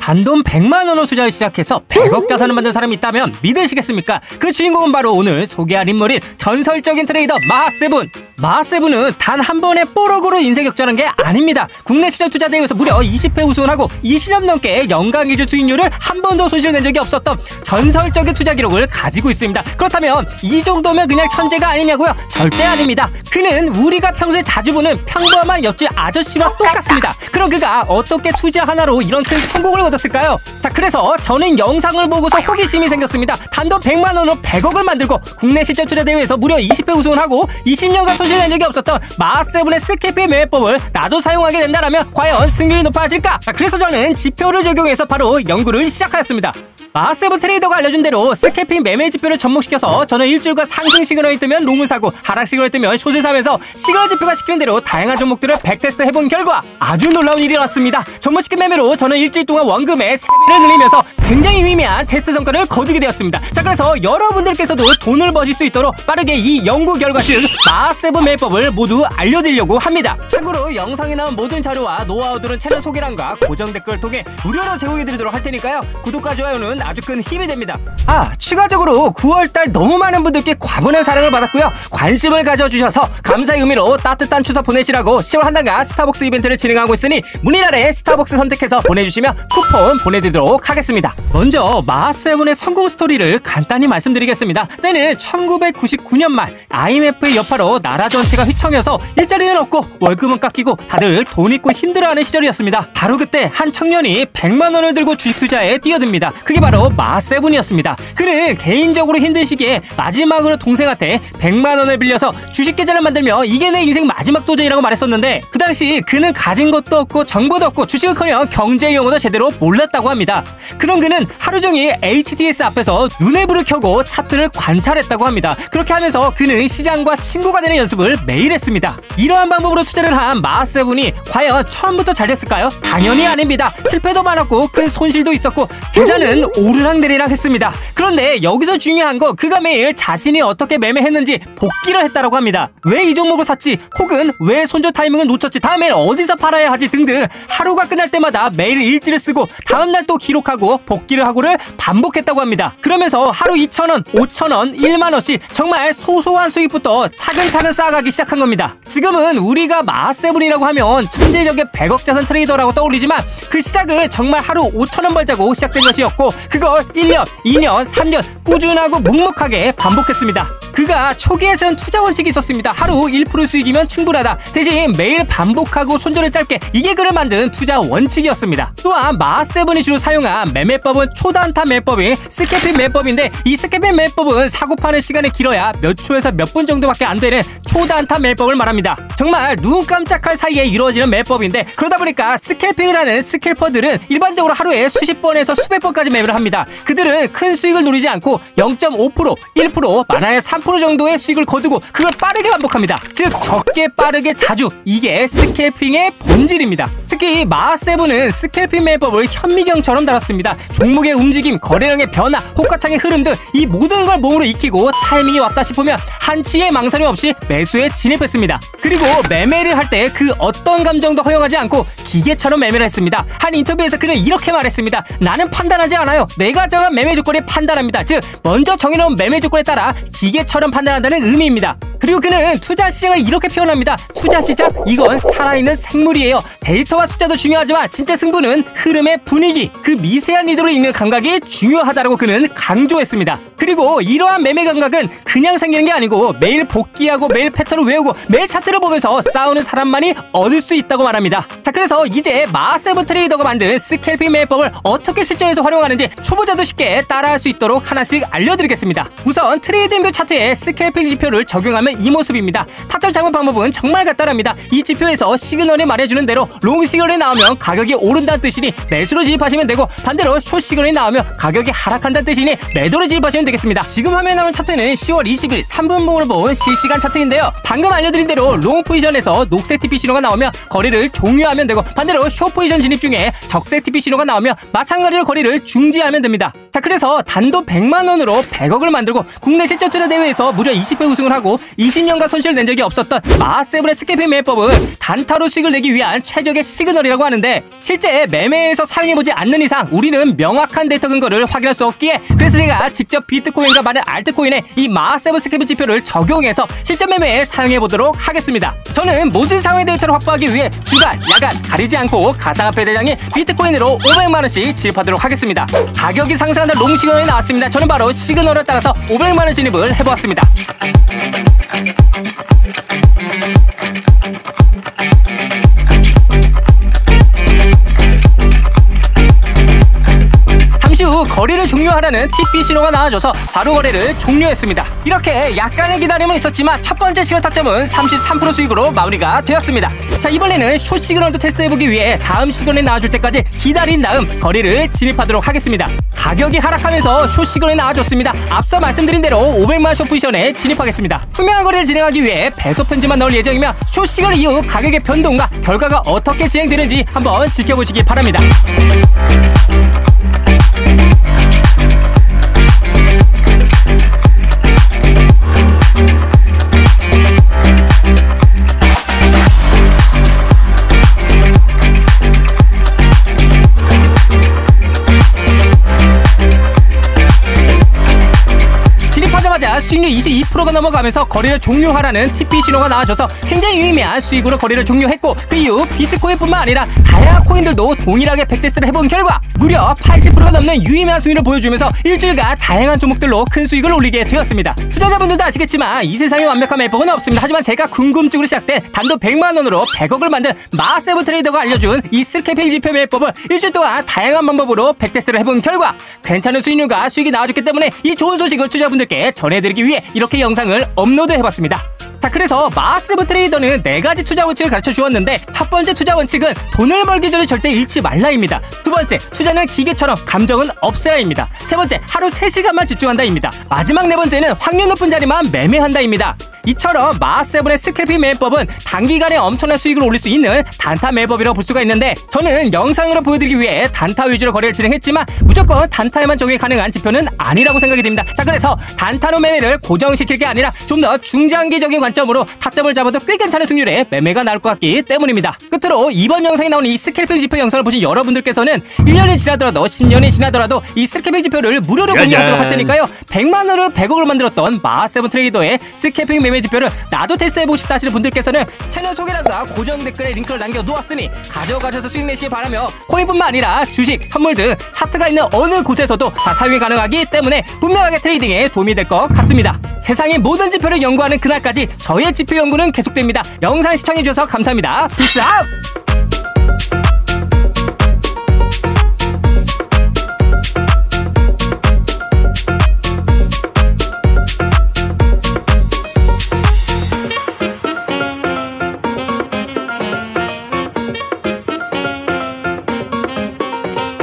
단돈 100만원으로 투자를 시작해서 100억 자산을 만든 사람이 있다면 믿으시겠습니까? 그 주인공은 바로 오늘 소개할 인물인 전설적인 트레이더 마하세븐. 마하세븐은 단 한 번의 뽀록으로 인생 역전한 게 아닙니다. 국내 시장 투자 대회에서 무려 20회 우승을 하고 20년 넘게 연간 기준 수익률을 한 번도 손실을 낸 적이 없었던 전설적인 투자 기록을 가지고 있습니다. 그렇다면 이 정도면 그냥 천재가 아니냐고요? 절대 아닙니다. 그는 우리가 평소에 자주 보는 평범한 옆집 아저씨와 똑같습니다. 그럼 그가 어떻게 투자 하나로 이런 큰 성공을 얻었을까요? 자, 그래서 저는 영상을 보고서 호기심이 생겼습니다. 단돈 100만원으로 100억을 만들고 국내 실전 투자 대회에서 무려 20회 우승을 하고 20년간 손실 낸 적이 없었던 마하세븐의 스캘핑 매매법을 나도 사용하게 된다면 과연 승률이 높아질까? 자, 그래서 저는 지표를 적용해서 바로 연구를 시작하였습니다. 마하세븐 트레이더가 알려준 대로 스캘핑 매매 지표를 접목시켜서 저는 일주일간 상승 시그널이 뜨면 롱을 사고 하락 시그널이 뜨면 숏을 사면서 시그널 지표가 시키는 대로 다양한 종목들을 백테스트 해본 결과 아주 놀라운 일이 났습니다. 접목시킨 매매로 저는 일주일 동안 원금의 3배를 늘리면서 굉장히 의미한 테스트 성과를 거두게 되었습니다. 자, 그래서 여러분들께서도 돈을 버실 수 있도록 빠르게 이 연구 결과 즉 마하세븐 매매법을 모두 알려드리려고 합니다. 참고로 영상에 나온 모든 자료와 노하우들은 채널 소개란과 고정 댓글을 통해 무료로 제공해드리도록 할 테니까요. 구독과 좋아요는 아주 큰 힘이 됩니다. 추가적으로 9월달 너무 많은 분들께 과분한 사랑을 받았고요. 관심을 가져주셔서 감사의 의미로 따뜻한 추석 보내시라고 10월 한 달간 스타벅스 이벤트를 진행하고 있으니 문의 아래 스타벅스 선택해서 보내주시면 쿠폰 보내드리도록 하겠습니다. 먼저 마하세븐의 성공 스토리를 간단히 말씀드리겠습니다. 때는 1999년 말 IMF의 여파로 나라 전체가 휘청여서 일자리는 없고 월급은 깎이고 다들 돈 있고 힘들어하는 시절이었습니다. 바로 그때 한 청년이 100만원을 들고 주식 투자에 뛰어듭니다. 그게 바로 마하세븐이었습니다. 그는 개인적으로 힘든 시기에 마지막으로 동생한테 100만원을 빌려서 주식 계좌를 만들며 이게 내 인생 마지막 도전이라고 말했었는데 그 당시 그는 가진 것도 없고 정보도 없고 주식은커녕 경제 용어도 제대로 몰랐다고 합니다. 그런 그는 하루 종일 HDS 앞에서 눈에 불을 켜고 차트를 관찰했다고 합니다. 그렇게 하면서 그는 시장과 친구가 되는 연습을 매일 했습니다. 이러한 방법으로 투자를 한 마하세븐이 과연 처음부터 잘 됐을까요? 당연히 아닙니다. 실패도 많았고 큰 손실도 있었고 계좌는 오르락내리락 했습니다. 그런데 여기서 중요한 거 그가 매일 자신이 어떻게 매매했는지 복기를 했다라고 합니다. 왜 이 종목을 샀지? 혹은 왜 손절 타이밍을 놓쳤지? 다음엔 어디서 팔아야 하지? 등등 하루가 끝날 때마다 매일 일지를 쓰고 다음날 또 기록하고 복기를 하고를 반복했다고 합니다. 그러면서 하루 2,000원, 5,000원, 1만원씩 정말 소소한 수익부터 차근차근 쌓아가기 시작한 겁니다. 지금은 우리가 마하세븐이라고 하면 천재적인 100억 자산 트레이더라고 떠올리지만 그 시작은 정말 하루 5,000원 벌자고 시작된 것이었고 그걸 1년, 2년, 3년 꾸준하고 묵묵하게 반복했습니다. 그가 초기에 쓴 투자 원칙이 있었습니다. 하루 1% 수익이면 충분하다. 대신 매일 반복하고 손절을 짧게 이게 그를 만든 투자 원칙이었습니다. 또한 마하세븐이 주로 사용한 매매법은 초단타 매매법인 스캘핑 매매법인데 이 스캘핑 매매법은 사고 파는 시간이 길어야 몇 초에서 몇 분 정도밖에 안 되는 초단타 매매법을 말합니다. 정말 눈 깜짝할 사이에 이루어지는 매매법인데 그러다 보니까 스캘핑을 하는 스캘퍼들은 일반적으로 하루에 수십 번에서 수백 번까지 매매를 합니다. 그들은 큰 수익을 노리지 않고 0.5%, 1%, 많아야 3% 정도의 수익을 거두고 그걸 빠르게 반복합니다. 즉 적게 빠르게 자주 이게 스캘핑의 본질입니다. 특히 마하세븐은 스캘핑 매매법을 현미경처럼 다뤘습니다. 종목의 움직임, 거래량의 변화, 호가창의 흐름 등 이 모든 걸 몸으로 익히고 타이밍이 왔다 싶으면 한치의 망설임 없이 매수에 진입했습니다. 그리고 매매를 할 때 그 어떤 감정도 허용하지 않고 기계처럼 매매를 했습니다. 한 인터뷰에서 그는 이렇게 말했습니다. 나는 판단하지 않아요. 내가 정한 매매 조건에 판단합니다. 즉 먼저 정해놓은 매매 조건에 따라 기계처럼 판단한다는 의미입니다. 그리고 그는 투자 시장을 이렇게 표현합니다. 투자 시장? 이건 살아있는 생물이에요. 데이터와 숫자도 중요하지만 진짜 승부는 흐름의 분위기, 그 미세한 리더로 읽는 감각이 중요하다고 그는 강조했습니다. 그리고 이러한 매매 감각은 그냥 생기는 게 아니고 매일 복귀하고 매일 패턴을 외우고 매일 차트를 보면서 싸우는 사람만이 얻을 수 있다고 말합니다. 자, 그래서 이제 마하세븐 트레이더가 만든 스캘핑 매매법을 어떻게 실전에서 활용하는지 초보자도 쉽게 따라할 수 있도록 하나씩 알려드리겠습니다. 우선 트레이딩뷰 차트에 스캘핑 지표를 적용하면 이 모습입니다. 타점 잡은 방법은 정말 간단합니다. 이 지표에서 시그널이 말해주는 대로 롱 시그널이 나오면 가격이 오른다는 뜻이니 매수로 진입하시면 되고 반대로 숏 시그널이 나오면 가격이 하락한다는 뜻이니 매도로 진입하시면 되겠습니다. 지금 화면에 나오는 차트는 10월 20일 3분봉으로 본 실시간 차트인데요. 방금 알려드린 대로 롱 포지션에서 녹색 TP 신호가 나오면 거래를 종료하면 되고 반대로 숏 포지션 진입 중에 적색 TP 신호가 나오면 마찬가지로 거래를 중지하면 됩니다. 자, 그래서 단돈 100만 원으로 100억을 만들고 국내 실전 투자 대회에서 무려 20회 우승을 하고 20년간 손실을 낸 적이 없었던 마하세븐의 스캐핑 매매법은 단타로 수익을 내기 위한 최적의 시그널이라고 하는데, 실제 매매에서 사용해보지 않는 이상 우리는 명확한 데이터 근거를 확인할 수 없기에, 그래서 제가 직접 비트코인과 많은 알트코인에 이 마하세븐 스캐핑 지표를 적용해서 실전 매매에 사용해보도록 하겠습니다. 저는 모든 상황의 데이터를 확보하기 위해 주간, 야간 가리지 않고 가상화폐 대장인 비트코인으로 500만 원씩 진입하도록 하겠습니다. 가격이 상승하는 롱 시그널이 나왔습니다. 저는 바로 시그널에 따라서 500만 원 진입을 해보았습니다. 잠시 후 거래를 종료하라는 TP 신호가 나와줘서 바로 거래를 종료했습니다. 이렇게 약간의 기다림은 있었지만 첫 번째 시그널 타점은 33% 수익으로 마무리가 되었습니다. 자, 이번에는 숏 시그널도 테스트해보기 위해 다음 시그널이 나와줄 때까지 기다린 다음 거래를 진입하도록 하겠습니다. 가격이 하락하면서 숏 시그널이 나와줬습니다. 앞서 말씀드린 대로 500만 숏 포지션에 진입하겠습니다. 투명한 거래를 진행하기 위해 배속 편지만 넣을 예정이며 숏 시그널 이후 가격의 변동과 결과가 어떻게 진행되는지 한번 지켜보시기 바랍니다. 수익률 22%가 넘어가면서 거래를 종료하라는 TP 신호가 나와줘서 굉장히 유의미한 수익으로 거래를 종료했고, 그 이후 비트코인뿐만 아니라 다양한 코인들도 동일하게 백테스트를 해본 결과 무려 80%가 넘는 유의미한 수익을 보여주면서 일주일간 다양한 종목들로 큰 수익을 올리게 되었습니다. 투자자분들도 아시겠지만 이 세상에 완벽한 매법은 없습니다. 하지만 제가 궁금증으로 시작된 단돈 100만 원으로 100억을 만든 마하세븐 트레이더가 알려준 이 스캐핑 지표 매법을 일주일 동안 다양한 방법으로 백테스트를 해본 결과 괜찮은 수익률과 수익이 나와줬기 때문에 이 좋은 소식을 투자자분들께 전해드리기 위해 이렇게 영상을 업로드해봤습니다. 자, 그래서 마하세븐 트레이더는 4가지 투자 원칙을 가르쳐 주었는데, 첫 번째 투자 원칙은 돈을 벌기 전에 절대 잃지 말라입니다. 두 번째, 투자는 기계처럼 감정은 없애라입니다. 세 번째, 하루 3시간만 집중한다입니다. 마지막 네 번째는 확률 높은 자리만 매매한다입니다. 이처럼 마하세븐의 스캐핑 매매법은 단기간에 엄청난 수익을 올릴 수 있는 단타 매매법이라고 볼 수가 있는데, 저는 영상으로 보여드리기 위해 단타 위주로 거래를 진행했지만 무조건 단타에만 적용이 가능한 지표는 아니라고 생각이 됩니다. 자, 그래서 단타로 매매를 고정시킬 게 아니라 좀 더 중장기적인 관점으로 타점을 잡아도 꽤 괜찮은 승률의 매매가 나올 것 같기 때문입니다. 끝으로 이번 영상에 나오는 이 스캐핑 지표 영상을 보신 여러분들께서는 1년이 지나더라도 10년이 지나더라도 이 스캐핑 지표를 무료로 공유하도록 할 테니까요, 100만 원을 100억을 만들었던 마하세븐 트레이더의 스캐핑 매매 지표를 나도 테스트해보고 싶다 하시는 분들께서는 채널 소개란과 고정 댓글에 링크를 남겨놓았으니 가져가셔서 수익 내시기 바라며, 코인뿐만 아니라 주식, 선물 등 차트가 있는 어느 곳에서도 다 사용이 가능하기 때문에 분명하게 트레이딩에 도움이 될 것 같습니다. 세상의 모든 지표를 연구하는 그날까지 저의 지표 연구는 계속됩니다. 영상 시청해주셔서 감사합니다. 피스 아웃!